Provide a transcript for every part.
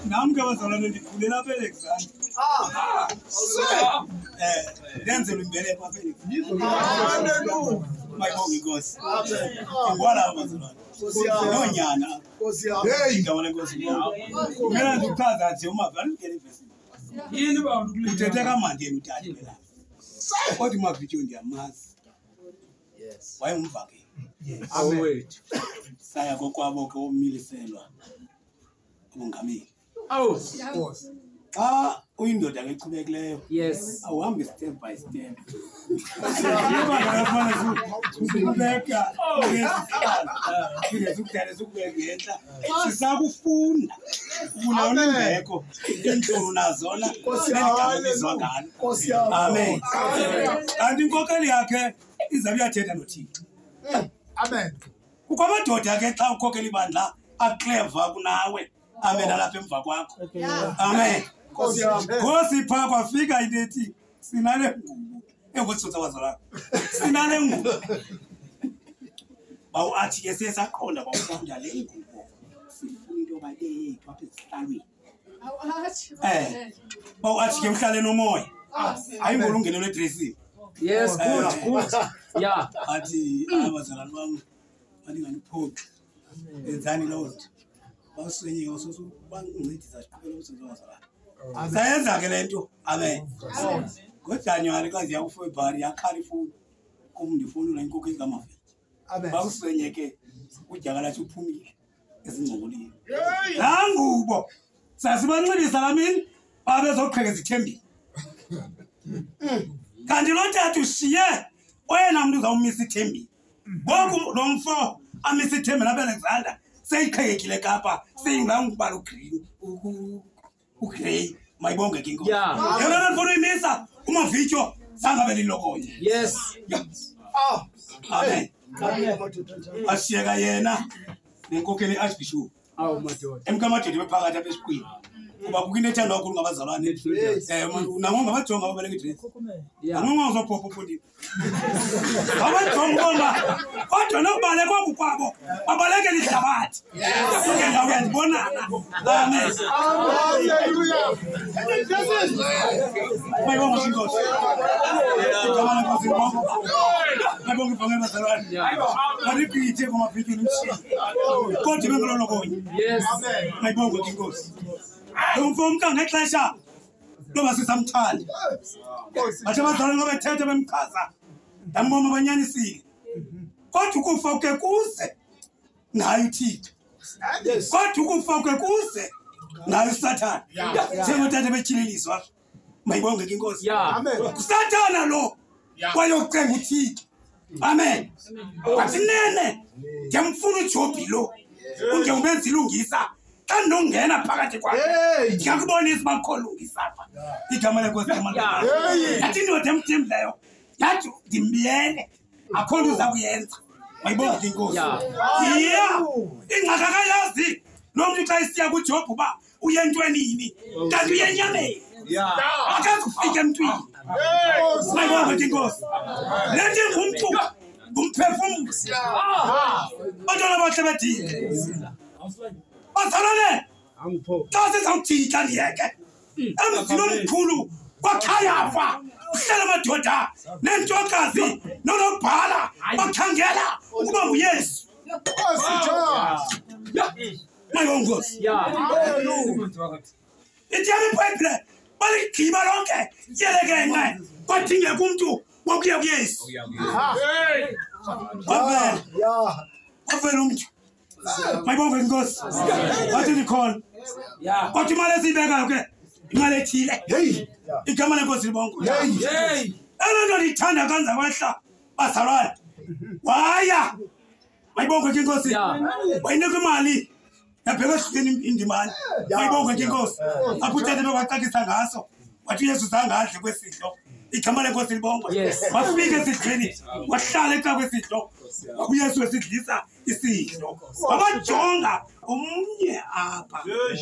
Nam kama salone ndikulela Felix. Denzel imbele kwa Felix. My boy goes. Ngwala bazalwane. Nonyana. Ngawona Nkosi. Mina ndikuchaza nje umavali ngene verse. Yini ba uthethe kamande emthathu phela. Kodwa mavidiyo ndiyamazi. Yes. Wayengumvake. Yes. Awethu. Saya kokwabo ke omiliselwa. Ubungameli. Awu. Uyindoda ngechubekileyo. Yes. Awuhambi step by step. Yeba ngafana ukubeka. Ukudala ukubeka. Sisakufunda. Ubona imbeko. Inhlungu nazona. Nkosi Amen. Kanti inkokeli yakhe izabe yathetha noThixo. Amen. Ukwabadoda ke xa ukhokhela ibandla aclever kunawe. Amen alapha emva kwakho. Amen. Nkosi pha kwafika into ethi sinale ngubo. Engosithatha wazala. Sinale ngubo. Bawu athi ke sesaqonda bawufunda le ngubo. Sifuna into bayethu apha esihlalweni. Bawu athi ke mhlale nomoya. Ayingolo ungenelwe dressing. Yes, good. Yeah. Athi abazalwane bami balinganiphoqi. Enzani Lord. Bawusenye ngosuku bangincedisa siqhubele umsebenzi wazalwane. Sayenza ke lento. Amen. ngoJanuary kazi yakufebruary yaKhalifoni kumndifuni la inkoko ezikamaveli. Bawusenye ke ujakala uphumile ezingcokoleni. Nangubo sasibanxibisa lamini babezoqhekeza ithembile. Kanti lo ntathu ushiye oyena muntu uzawumisa ithembile. Ngoku lo mfo amisa ithembile nabeLexander seyiqhekekile Kapa seyingangubala ugreen ugrey mayibonge ke inkosi. Yena ndifuna imisa umavidiyo sangabe lilokoye. Yes. Amen. Asiyeka yena nenkokeli Archbishop. Awu madoda. Emkamadoda bephakathi apha esiqwini. Kuba kukinethanda kakhulu ngabazalwane. Nangonga bajonga ababaleke dress. Nangonga uzophopha uphondile. Abajonga bomba. Kodwa nokubale kwabo babaleke lihlabathi. Konke ndawo uyandibonana. Amen. Hallelujah. Mayibonga inkosi. Igama lenkosi libonga. Mayibonga ibonga abazalwane. Maripite kumavidiyo nimshini. Kodwa bengololokonye. Yes. Mayibonga inkosi. Umfumka ngexesha loba sisamthandi. Bathe abazalwane ngoba bethethe bemchaza. Yambona abanyanisile. Kodwa ukufa ke kuze nayo uThixo. Kodwa ukufa ke kuze nayo uSathane. Njengothathe betyhililiswa. Mayibonge ke inkosi. Amen. uSathane lo kwayocenga uThixo. Amen. Bathi nene ngiyamfuna uJobi lo. Ungenza ilungisa. Xa nongena phakathi kwakhe ngiyakubonisa bakholungisa apha igama lenkosi yamalanga yathi indoda emthembileyo yathi ndimbiyele akho nto uza kuyenza mayibonga ke inkosi ingxaka akayazi lo mntu xa isiya kuJob uba uyentweni yini kanti uyenyameni akazufika emntwini mayibonga ke inkosi lethi ngumntu ngumphefumlo bantwana bahle bethile bazalwane xa sizawuthika ndiyeke emzini omkhulu kwaKhayafa uhlala amadoda nentokazi nonobhala bakhangela ukuba nguYesu. Mayibonga inkosi. Ityala iBhayibhile baligqiba lonke yelekenqe kwadingeka umntu wokuya kuYesu. Wavela umntu. Mayibonga inkosi. Wathi ndikhona. Kodwa imali esiyibekayo ke imali ethile. Igama lenkosi libonga. Elento lithanda kanza kwehla bazalwane. Waya. Mayibonga inkosi. Wayinika imali. Yabheka ehlukene indimali. Mayibonga inkosi. Apho uthathe bekwacakisa ngaso. Wathi uYesu zangadle kwesidlo igama lenkosi libongwe wafika esidleni wahlala ekhaya kwesidlo wabuyesu esidlisa isidlo wabajonga omunye apha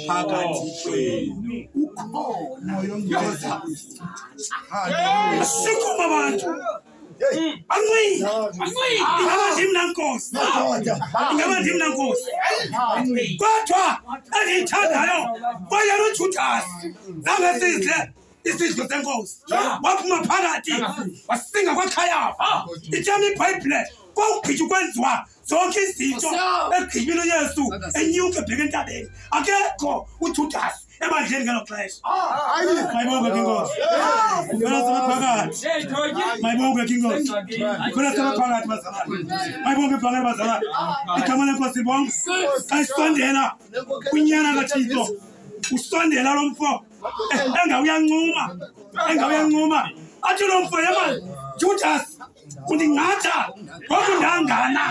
phakathi kwenu ukhona asikho abantu angwi ingaba ndim nankosi kodwa endiyithandayo kwayena uJudas nangesidle isidlo senkosi waphuma phakathi wasinga kwaKhayafa ithana iBhayibhile kwawugqitywa ukwenziwa zonke izinto egqibile uYesu enyuka ebheka entabeni akekho uJudas ebandleni ngelo xesha mayibonge inkosi ufuna sebephakathi mayibonge inkosi ufuna sebephakathi bazalwane mayibonge ibhangela bazalwane igama lenkosi libonge xa isondela kunyana kaThixo usondela lo mfo engawuyancuma athi lo mfo yema Judas undingatha wakundangana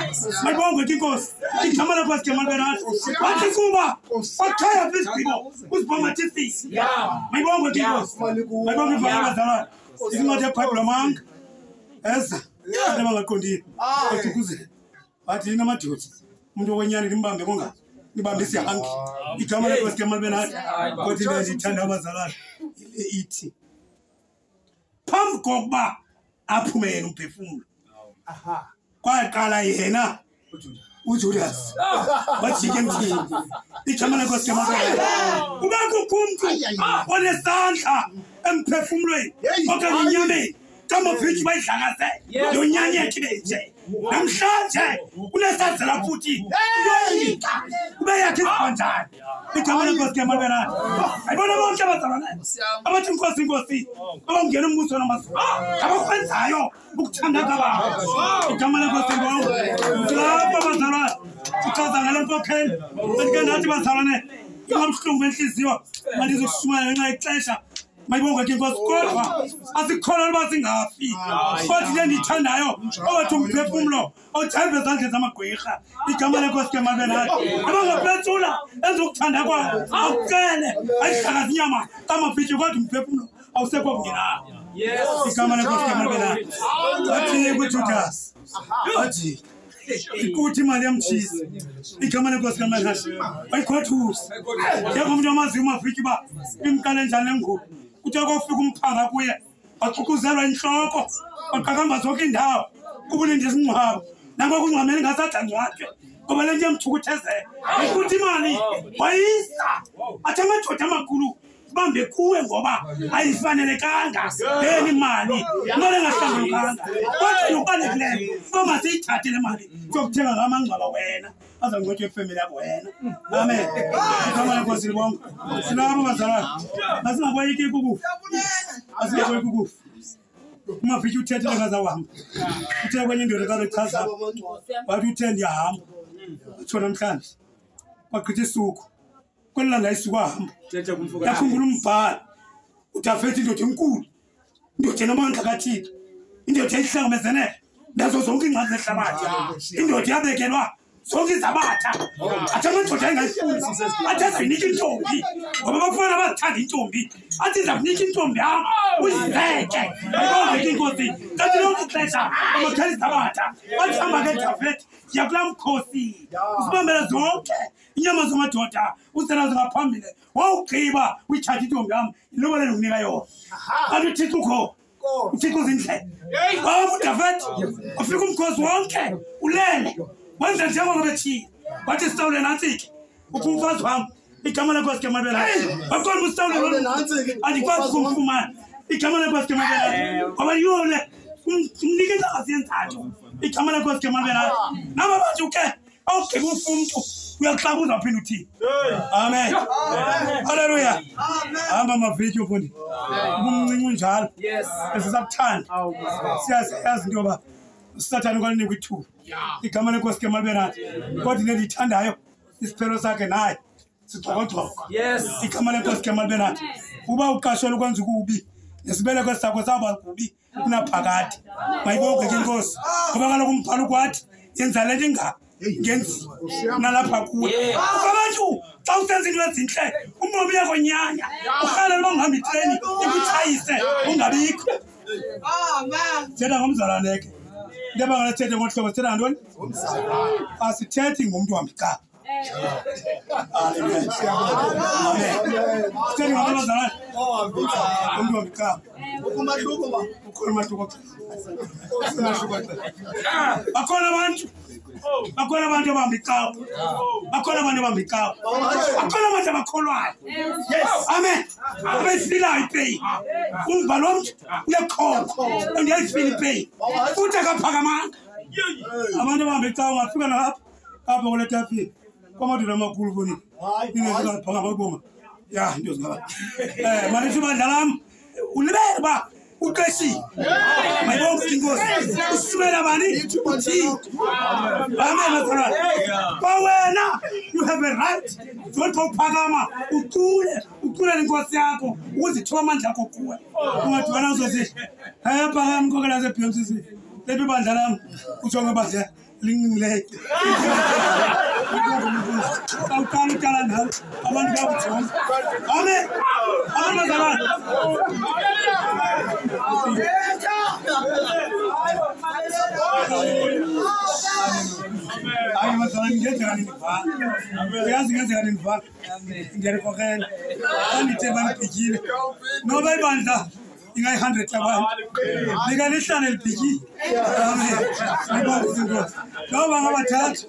mayibonge inkosi igama lenkosi kemaliberathi wathi kuba wakhaya isigqibo uzibhomathisi mayibonge inkosi mayibonge ibhangela bazalwane isincwadi yeBhayibhile amanga eza abangaqondile ethukuzela wathi yini amadoda umuntu wenyani limbambe kongathi nibambe isihangi igama lenkosi kemaliberathi kodwa ndiyithanda abazalwane ile ithi phambi kokuba aphume yena umphefumulo kwaqala yena uJudas wajike emthini igama lenkosi kemaliberathi kuba kukho umuntu onesandla emphefumulweni okanye enyameni kamaviki bayidlakaze yonyanyeke benje namhlanje unesazela futhi uyoyika ube yakhe kanjani igama lenkosi kemaliberathi ayibona bonke abazalwane abathi inkosi abangena umbuso namazulu abakwenzayo ukuthanda kwabo igama lenkosi libonge lapho abazalwane sichaza ngale nkokheli kanti nathi bazalwane ingabuhlungu benhliziyo mandizokushumana ngenxa yexesha mayibonge inkosi kodwa asikholwa uba singafi kodwa le ndiyithandayo owathi umphefumulo ojayive ezandleni zamagqwirha igama lenkosi kemaliberathi abangapetsula enzokuthanda kwabo awucele ayihlakaza inyama kamavityi kodwa umphefumulo awusekho kungenayo igama lenkosi kemaliberathi wathi kuJudas wathi ikuthi imali yamtshisa igama lenkosi kemaliberathi wayikhothusa njengomuntu amaziyo umavityi uba imkale njani engulu kuthiwa kofika umphanga kuye waxukuzelwa inhloko waqaqamba zonke indawo kubulinde isingcwabo nangoku ungxamele ngasadangcwatywe ngoba le nto yamthukuthezela ikuthi imali wayisa athi amadoda amakhulu bambe kuwe ngoba ayifanelekanga leni mali imali engahlangulukanga kodwa nokubalulekileyo uba masiyithathe le mali siyokuthenga ngamangcwaba wena azangcwatywa ifemeli yakho wena amen igama lenkosi libonge silapho bazalwane masingaboyiki ukufa asingaboyiki ukufa umavityi uthethele ngazawuhamba uthe kwenye indoda karechaza wathi uthe ndiyahamba atsho namhlanje kwagqitha isuku kwelilanga isuku ahamba yakhumbula umbhalo udafethi indoda enkulu indoda enamandla kaThixo indoda eyihlangamezene nazo zonke ingxaki zehlabathi indoda yabekelwa zonke izabatha athi amadoda engayifuni athi azinika intombi ngoba abafana bazithanda intombi athi zakunika intombi yam uyibeke ayibonge inkosi kanti lonke ixesha amakhali izabatha athi hamba ngedafethi yakula mkhosi usibambele zonke inyama zamadoda usenazo ngaphambili wawugqiba uyithatha intombi yam ilobole lokunika yona kanti uThixo ukho uThixo uzindlela waba uDavide wafika umkhosi wonke ulele wenza njengoba bethile wathi Sawule nantsi-ke uphi umfazi wam igama lenkosi kemaliberathi wakhona uSawule andikwazi ukumfumana igama lenkosi kemaliberathi ngoba yona umnika inkazi yenzathu igama lenkosi kemaliberathi naba bathi uke awugqiba ufa umntu uyaxaka uzawuphinda uthini amen haleluya hamba mavityi ufundi ubumncinci unjalo esisakuthanda siyazi into yoba uSathane kwalinikwa ithuba igama lenkosi kemaliberathi kodwa into endiyithandayo isiphelo sakhe naye sigxokogxoko igama lenkosi kemaliberathi uba uqashelwe ukwenza ukubi nesibeleko sakho saba kubi kunaphakade mayibonge ke inkosi ngoba kaloku umbhalo kwathi yenza le nto ngenziwa nalapha kuwe abantu xa usenza into ezintle umobi yakho nyanya urhalela uba ngihamba itreni ikutshayise ungabikho Thetha ngomzalwane ke. Ndeba ngalethethe ngohlobo thetha ntoni? Asithethi ngomuntu wamka. Hallelujah. Thetha ngomzalwane. Ngomuntu wamka. Ukumahluko ba? Ukhulumahluko. Bakhona abantu. Bakhona abantu abambikayo. Bakhona abantu abambikayo. Bakhona abantu abakholwayo. Yes. Amen. Abesilayo ipay. Umbhalo womntu uyakhona. Ndiyayifila ipay. Futhi akaphakamanga. Abantu abambikayo ngafika lapha. Apha kule tafile. Kwamadolo amakhulu kuni. Ingezika phakama kuboma. Ya, into zingaba. Manje badlala ulibele ba uqeshi. Mayibonke inkosi. Usumela bani? Uthi. Amen mathara. Bawena you have a right. Don't phakama ucule inkosi yakho uzithoba amandla akho kuwe. Ungadibana uzothi phakama inkokela zeBMCC. Lebi bandla ujonge badle lingile. Awukala nalo abantu bakujonga. Amen. Amazalwane. Ayi mazalwane ngiyenzeka niniva. Uyazi ngenzeka niniva. Ngiyarikhokela. Andithemba nibhikile. Noba ibandla ingayi 100 abantu. Likalihlane libhikile. Amen. Ngibonga inkosi. Noba ngabathathu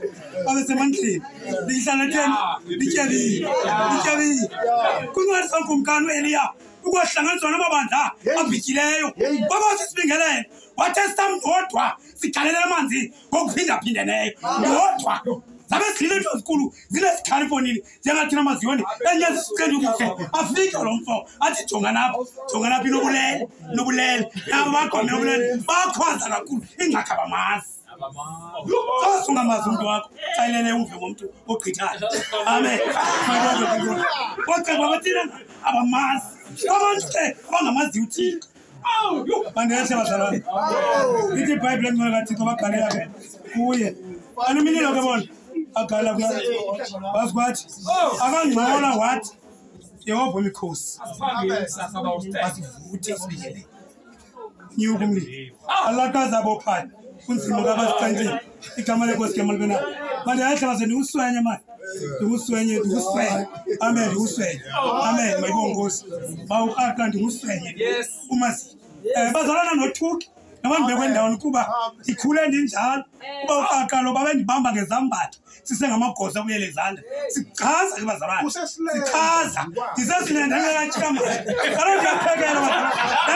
abesemandleni. Lihlane 10 lityabile. Kungathi sankumkani uEliya ukuhlanganiswa namabandla abhikileyo. Babathi sibingelele. Wathesta mdodwa sikhalela amanzi ngokuphinda-phindeneyo. Ndodwa. Zabe silile into ezikhulu zinesikhali fonini njengathina maziyoni enye zisicela ukuhle afike lo mfo athi jonganapha inobulele nabo bakhona nobulele bakhwaza kakhulu ingxakha bamazi ungamazi umuntu wakho xayilele umve ngomuntu ogqithayo. Amen. Oqeba bathina abamazi abantu ke abangamazi uthixo. Bandehle bazalwane. Ithi iBhayibhile engcwele kaThixo bagalela ke kuye. Anuminilo ke bona. Agala kwa basikwathi akangcola wathi Yehova umkhosi asivuthe sibikele nyuku mli alakaza bophani kunzima kabasiqanjeni igama lenkosi ke malibena manje ayahla bazeni uswenye manje uswenye amen uswenye amen mayibonga nkosi bawuqaqa ndinguswenye umasi bazalana noThuki nabantu bekwendaweni kuba ikhule ndinjalo kuba uqaqalo babe ndibamba ngezambatho sisengamagosa kuyele izandla sichaza ke bazalwane sichaza ndisesilenda ngekachama kaloku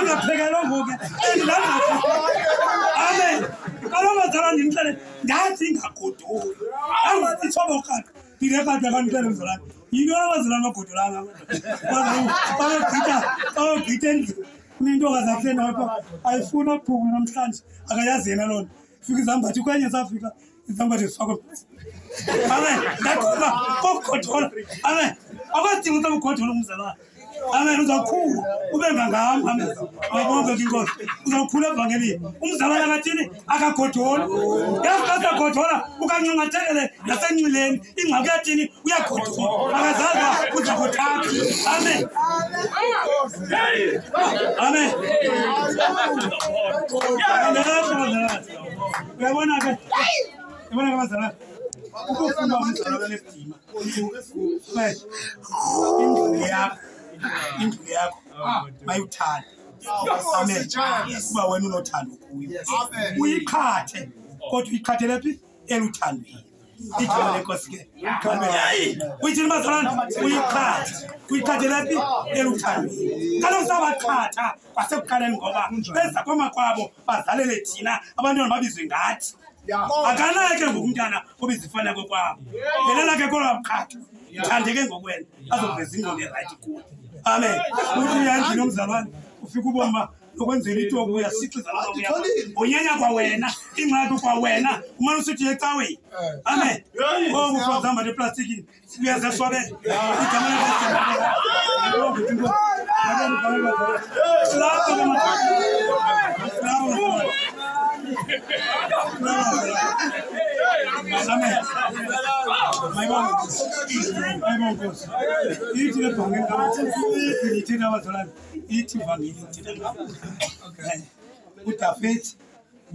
ndiyaphekela ngoku amen kaloku bazalwane ndimhlele ndathi ingagodoli angathi thobo qaqo ndilekade kanixele mzalwane yinto abazalwane bagodolanga bagqitha endlini kunentokazi akuhlenda lapha ayifuna ukubhunga namhlanje akayazi yena lona fika izambatho kwenye safika izambatho zifakwe amen ndakuba kokukhodola amen akwadinga ukuthi ukukhodola umzalwane amen uzakhula ube ngangami amen ayibonke inkosi uzakhula evangelini umzalwane akathini akakhodola yafika akakhodola ukancangathekele nasencileni ingxaki yathini uyakhodola akazazi uzakuthapha amen amen uyabona ke bazalwane ukufunda umzalwane lesidima indlu yakho mayuthanda amen kuba wena unothando kuyo uyikhathe kodwa uyikhathele phi eluthandweni igama lenkosi ke uyithini bazalwane uyikhathele phi eluthandweni kaloku sabaqhatha kwasekuqaleni ngoba beza kwamakwabo bazalele thina abantwana babizwe ngathi akanake ngokumntana obizifana kokwabo ngelela ke kodwa wabukhatha ithandeke ngokwena azoveza ingqondo erayithi kuwe amen uthi uyandini omzalwane ufika ubomba lokwenzela itoku uyasixiza unyanya kwawena ingxaki kwawena umane usithi ecaweni amen okufazamba leplastikini sibuyaze swabele igama amen ithi lebhangeni ithi abazalwane ithi ivangeli uDavide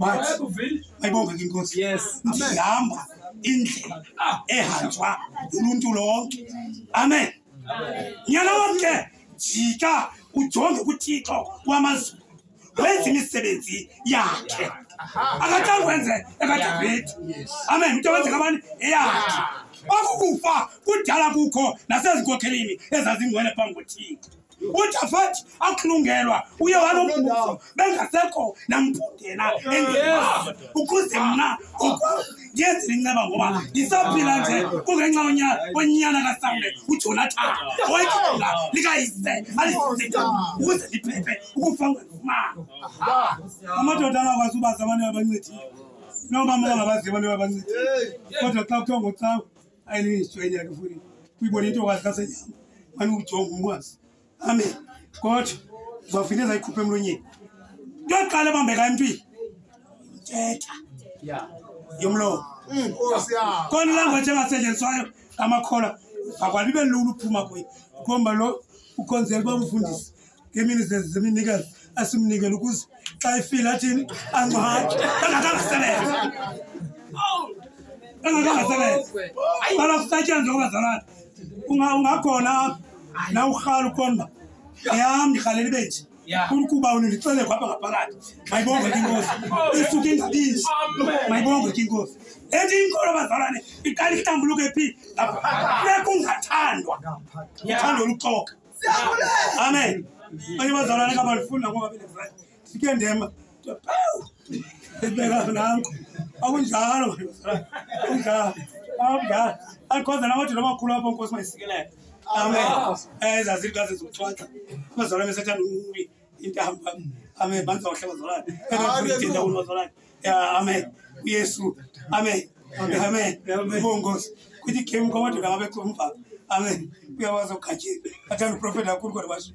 But ayibonga ke inkosi. Yes. Ndihamba indlela ehanjwa uluntu lonke. Amen. Nyana wonke jika ujonge kuThixo wamazulu. Wenza imisebenzi yakhe. Akathanda wenze ekaDavide. Amen. Into wenza ngabani eyakhe. Akukufa kudala kukho nasezikokhelini ezazingcwele phambi koThixo. uJafet akulungelwa uye wanombuso bengasekho nampundena endlela ukuze mna ngenze inceba ngoba ngisaphila nje kungenxa onyana kaSawule uJonathan owayekhula likayise alisitha ukuze liphephe ukufa ngezimanga amadoda akwazi ubaza abantu abancedi noma abangabazi abantu abancedi kodwa xa kuthiwa ngocawa ayinishwe nyaka futhi kuyibona into kwazi kasenyama manje ujonga umkwazi. Amen. God, uzawufineza ikhuphe emlonyeni. Ndoqala ebambeka empini. Thetha. Yeah. Yomlomo. Nkosi ya. Khona language engasetshenziswayo amakhola akwalibe lulu uphuma kuye. Ukhomba lo ukhonzela bamfundisi. Ngemini zeminikazi asimnikele ukuze xa ifila athini angcwatshe. Angakasebenza. Angakasebenza. Bala kusetshenzwa ngabazalwane. Ungakhona na ukhala ukhona yami ngikhalela ibethi ukuba unicele kwapha ngaphakathi mayibonge inkosi isuke ingabizi mayibonge inkosi ethi inkolo bazalwane iqala ihlambuluke phi lapha kungathandwa uthando luxoka amen manje bazalwane kabalifunda ngoba belezana sike ndema ebeka nanko akunjalo kunjalo awunjalo akhoza namathi namakhulu apha inkosi mayisikelele. Amen. Ezazikaze zokuthwatha. Abazalwane besathanda intamba. Amen. Banzohle bazalwane. Ebefunda unozalwane. Amen. Yesu. Amen. Amen. Bongosi. Kuthi game kwamadodana ngabe kumva. Amen. Uyawazi ukhathini. Athanda uprofeti kakhulu kodwa basho.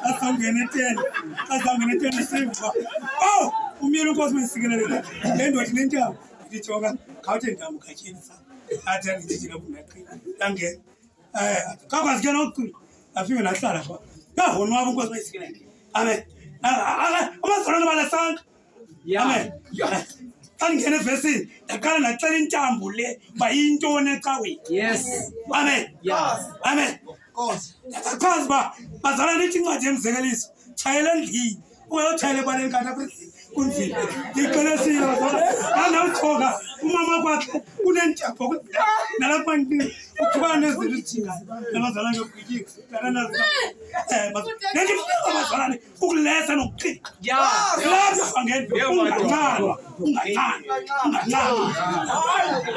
Asangene 10. Asangene 10 simba. Oh, umyelo inkosi mesikelele. Lendo wathi nentamba. Ndijoka khawuthe ndamba ukhathini sa. Athi ngijijile kunaqina yange kakwazi ke nokuqina afike nahlala kwa ngahona wabo inkosi bayisikele amen abazalwane balasanga amen angene evesini yaqala nacela intambo le bayintoni ecaweni Yes. amen Yes. amen Nkosi. akachazi ba bazalwane ithi incwadi yemzekeliso chayela endlini uyotshayela ebaleni kanti apha kunzima ngiqelesile anawuthoka umama kwakhe unentapho nalapha ukubana nezithinga nabazalwane ngokugijika nanazi ngithi abazalwane ukulesa nokuqika lapha ngene ungathanda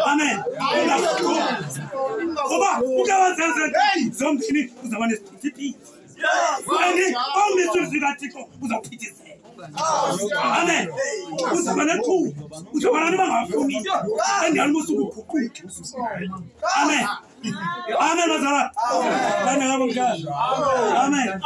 amen ngoba ukawazenze zombini uzaba nesiphithi Amen. Amen. Uzabana tu. Uzabana bangafuni. Andiyali musukuguquka. Amen. Amen bazala. Bana ngabo njalo. Amen.